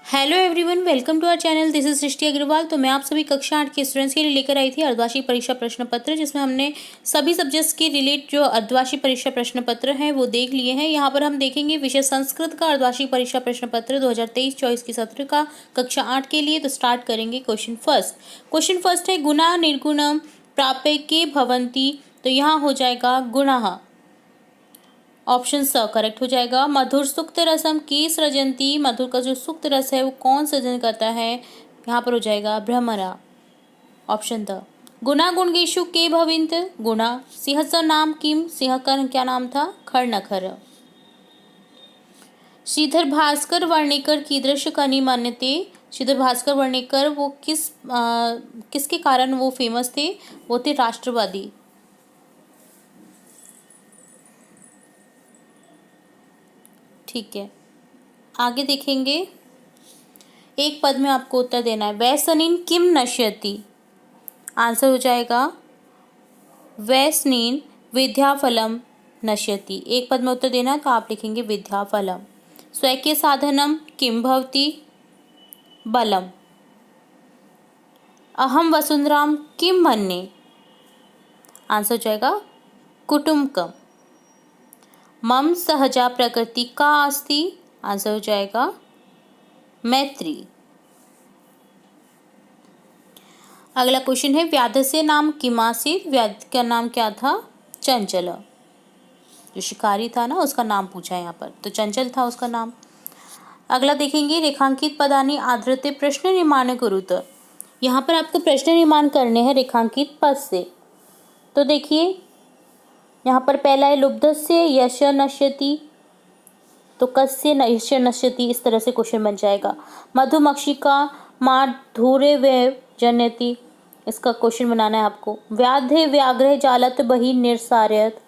Hello everyone, welcome to our channel. This is Srishti Agarwal. तो मैं आप सभी कक्षा 8 के स्टूडेंट्स के लिए लेकर आई थी अर्धवार्षिक परीक्षा प्रश्न पत्र, जिसमें हमने सभी सब्जेक्ट्स के रिलेट जो अर्धवार्षिक परीक्षा प्रश्न पत्र हैं वो देख लिए हैं। यहाँ पर हम देखेंगे विषय संस्कृत का अर्धवार्षिक परीक्षा प्रश्न पत्र 2023-24 की सत्र का कक्षा 8 के लिए। तो स्टार्ट करेंगे क्वेश्चन फर्स्ट है गुणा निर्गुणम प्राप्य के भवंती। तो यहाँ हो जाएगा गुणः, ऑप्शन स करेक्ट हो जाएगा। मधुर सुक्त रसम की सृजंती, मधुर का जो सुक्त रस है वो कौन सृजन करता है, यहाँ पर हो जाएगा भ्रमरा, ऑप्शन द। गुणा गुणगेशु के भविंत, गुणा सिंह स नाम किम, सिंह का क्या नाम था, खर नखर। श्रीधर भास्कर वर्णेकर कीदृश कनि मान्यते, श्रीधर भास्कर वर्णेकर वो किसके कारण वो फेमस थे, वो थे राष्ट्रवादी। ठीक है, आगे देखेंगे। एक पद में आपको उत्तर देना है। वैसनीन किम नश्यति, आंसर हो जाएगा वैसनीन विद्याफलम नश्यति। एक पद में उत्तर देना है तो आप लिखेंगे विद्याफलम। स्वैक्य साधनम किम भवति, बलम। अहम वसुंधराम किम मन्ये, आंसर हो जाएगा कुटुम्बकम। मम सहजा प्रकृति का अस्ति, आंसर हो जाएगा मैत्री। अगला क्वेश्चन है व्याधस्य नाम किमासीत, व्याध का नाम क्या था, चंचल। जो शिकारी था ना उसका नाम पूछा है यहाँ पर, तो चंचल था उसका नाम। अगला देखेंगे रेखांकित पदानि आधृत्य प्रश्न निर्माण कुरुत। यहाँ पर आपको प्रश्न निर्माण करने हैं रेखांकित पद से। तो देखिए यहाँ पर पहला है लुब्धस्य यश नश्यति, तो कस्य यश नश्यति, इस तरह से क्वेश्चन बन जाएगा। मधुमक्षिका माधुर्य वे जनयति, इसका क्वेश्चन बनाना है आपको। व्याधे व्याघ्र जालत बहि निरसार्यत,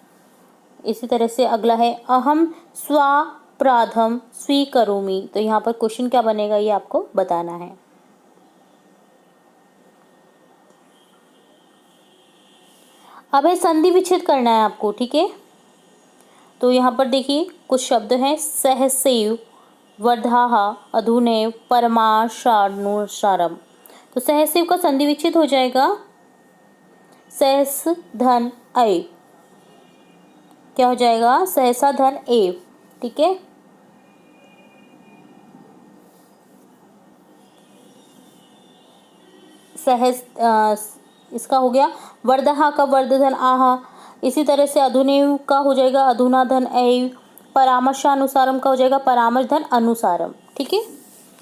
इसी तरह से अगला है अहम स्वापराधम स्वीकरोमि, तो यहाँ पर क्वेश्चन क्या बनेगा ये आपको बताना है। अब है संधि विच्छेद करना है आपको, ठीक है। तो यहाँ पर देखिए कुछ शब्द हैं सहसैव, वर्धाः, अधुनैव, परमाशानुसारम। तो सहसैव का संधि विच्छेद हो जाएगा सहस धन ऐव, क्या हो जाएगा, सहसा धन एव, ठीक है। सहस इसका हो गया। वर्धहा का वर्धधन आह, इसी तरह से अधुनैव का हो जाएगा अधुना धन ऐव, परामर्शानुसारम का हो जाएगा परामर्श धन अनुसारम, ठीक है।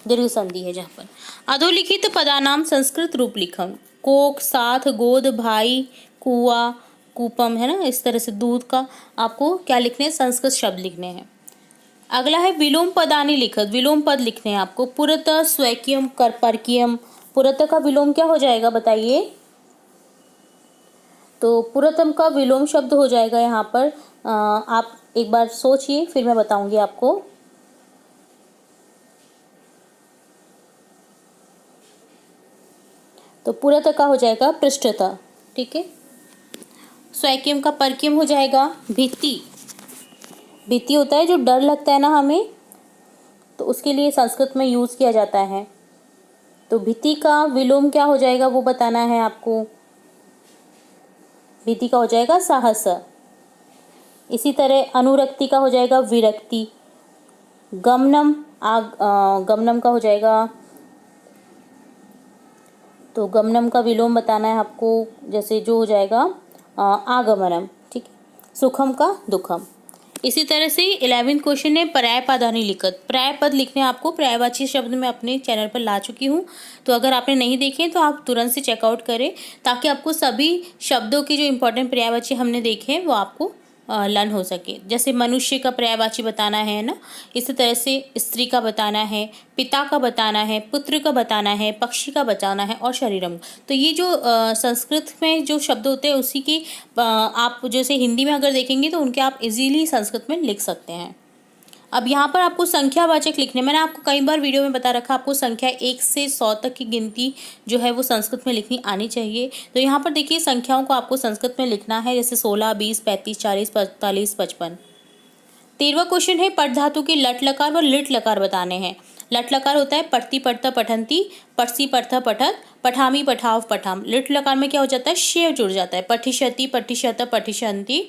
दीर्घ संधि है जहाँ पर। अधोलिखित पदानाम संस्कृत रूप लिखम, कोक, साथ, गोद, भाई, कुआ, कूपम, है ना, इस तरह से दूध का आपको क्या लिखने हैं, संस्कृत शब्द लिखने हैं। अगला है विलोम पदानि लिखत, विलोम पद लिखने हैं आपको। पुरत, स्वैक्यम, परकीयम, पुरत का विलोम क्या हो जाएगा बताइए, तो पुरतम का विलोम शब्द हो जाएगा यहाँ पर, आप एक बार सोचिए फिर मैं बताऊंगी आपको। तो पुरत का हो जाएगा पृष्ठता, ठीक है। स्वैक्यम का परकीयम हो जाएगा भित्ति, भित्ति होता है जो डर लगता है ना हमें, तो उसके लिए संस्कृत में यूज किया जाता है। तो भित्ति का विलोम क्या हो जाएगा वो बताना है आपको। भित्ति का हो जाएगा साहस। इसी तरह अनुरक्ति का हो जाएगा विरक्ति। गमनम गमनम का हो जाएगा, तो गमनम का विलोम बताना है आपको, जैसे जो हो जाएगा आगमनम, ठीक है। सुखम का दुखम। इसी तरह से 11th क्वेश्चन है पर्याय पदानि लिखत, पर्याय पद लिखने आपको। पर्यायवाची शब्द मैं अपने चैनल पर ला चुकी हूँ, तो अगर आपने नहीं देखे तो आप तुरंत से चेकआउट करें, ताकि आपको सभी शब्दों के जो इंपॉर्टेंट पर्यायवाची हमने देखे हैं वो आपको लर्न हो सके। जैसे मनुष्य का पर्यायवाची बताना है ना, इसी तरह से स्त्री का बताना है, पिता का बताना है, पुत्र का बताना है, पक्षी का बताना है और शरीरम। तो ये जो संस्कृत में जो शब्द होते हैं उसी की आप जैसे हिंदी में अगर देखेंगे तो उनके आप इजीली संस्कृत में लिख सकते हैं। अब यहाँ पर आपको संख्यावाचक लिखने, मैंने आपको कई बार वीडियो में बता रखा, आपको संख्या 1 से 100 तक की गिनती जो है वो संस्कृत में लिखनी आनी चाहिए। तो यहाँ पर देखिए संख्याओं को आपको संस्कृत में लिखना है, जैसे 16, 20, 35, 40, 45, 55। 13वां क्वेश्चन है पट धातु के लट लकार व लिट लकार बताने हैं। लट लकार होता है पठती पठता पठंती, पठसी पठता पठत, पठामी पठाव पठाम। लिट लकार में क्या हो जाता है, शेव जुड़ जाता है। पठिष्यति पठिष्यत पठिष्यन्ति,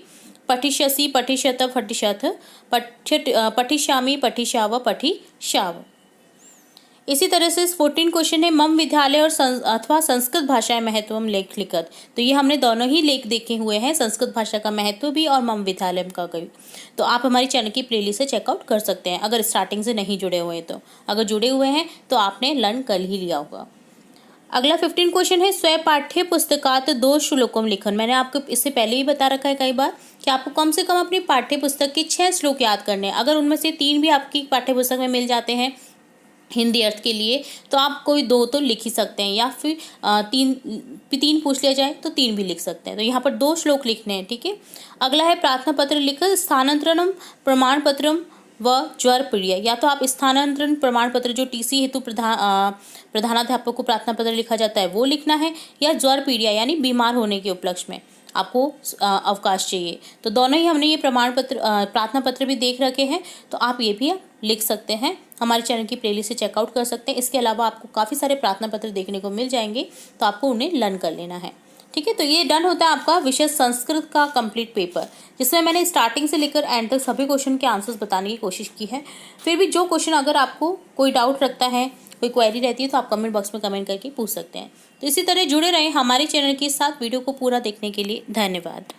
पठिष्यसि पठिष्यत पठिष्यथ, पठिष्यामि पठिष्याव पठिष्याव। इसी तरह से 14 क्वेश्चन है मम विद्यालय और अथवा संस्कृत भाषाएं महत्वम लेख लिखत। तो ये हमने दोनों ही लेख देखे हुए हैं, संस्कृत भाषा का महत्व भी और मम विद्यालय का भी। तो आप हमारी चैनल की प्लेलिस्ट से चेकआउट कर सकते हैं अगर स्टार्टिंग से नहीं जुड़े हुए हैं तो। अगर जुड़े हुए हैं तो आपने लर्न कर ही लिया होगा। अगला 15 क्वेश्चन है स्वयं पाठ्य पुस्तकात 2 श्लोकम लिखन। मैंने आपको इससे पहले ही बता रखा है कई बार कि आपको कम से कम अपनी पाठ्य पुस्तक के 6 श्लोक याद करने हैं। अगर उनमें से 3 भी आपकी पाठ्य पुस्तक में मिल जाते हैं हिंदी अर्थ के लिए तो आप कोई 2 तो लिख ही सकते हैं, या फिर 3 पूछ लिया जाए तो 3 भी लिख सकते हैं। तो यहाँ पर 2 श्लोक लिखने हैं, ठीक है। अगला है प्रार्थना पत्र लिखकर स्थानांतरणम प्रमाण पत्रम व ज्वर पीड़िया। या तो आप स्थानांतरण प्रमाण पत्र जो टीसी हेतु प्रधानाध्यापक को प्रार्थना पत्र लिखा जाता है वो लिखना है, या ज्वर पीड़िया यानी बीमार होने के उपलक्ष्य में आपको अवकाश चाहिए। तो दोनों ही हमने ये प्रमाण पत्र प्रार्थना पत्र भी देख रखे हैं, तो आप ये भी लिख सकते हैं। हमारे चैनल की प्लेलिस्ट से चेकआउट कर सकते हैं। इसके अलावा आपको काफ़ी सारे प्रार्थना पत्र देखने को मिल जाएंगे, तो आपको उन्हें लर्न कर लेना है, ठीक है। तो ये डन होता है आपका विषय संस्कृत का कंप्लीट पेपर, जिसमें मैंने स्टार्टिंग से लेकर एंड तक सभी क्वेश्चन के आंसर्स बताने की कोशिश की है। फिर भी जो क्वेश्चन अगर आपको कोई डाउट रखता है, कोई क्वेरी रहती है, तो आप कमेंट बॉक्स में कमेंट करके पूछ सकते हैं। तो इसी तरह जुड़े रहें हमारे चैनल के साथ। वीडियो को पूरा देखने के लिए धन्यवाद।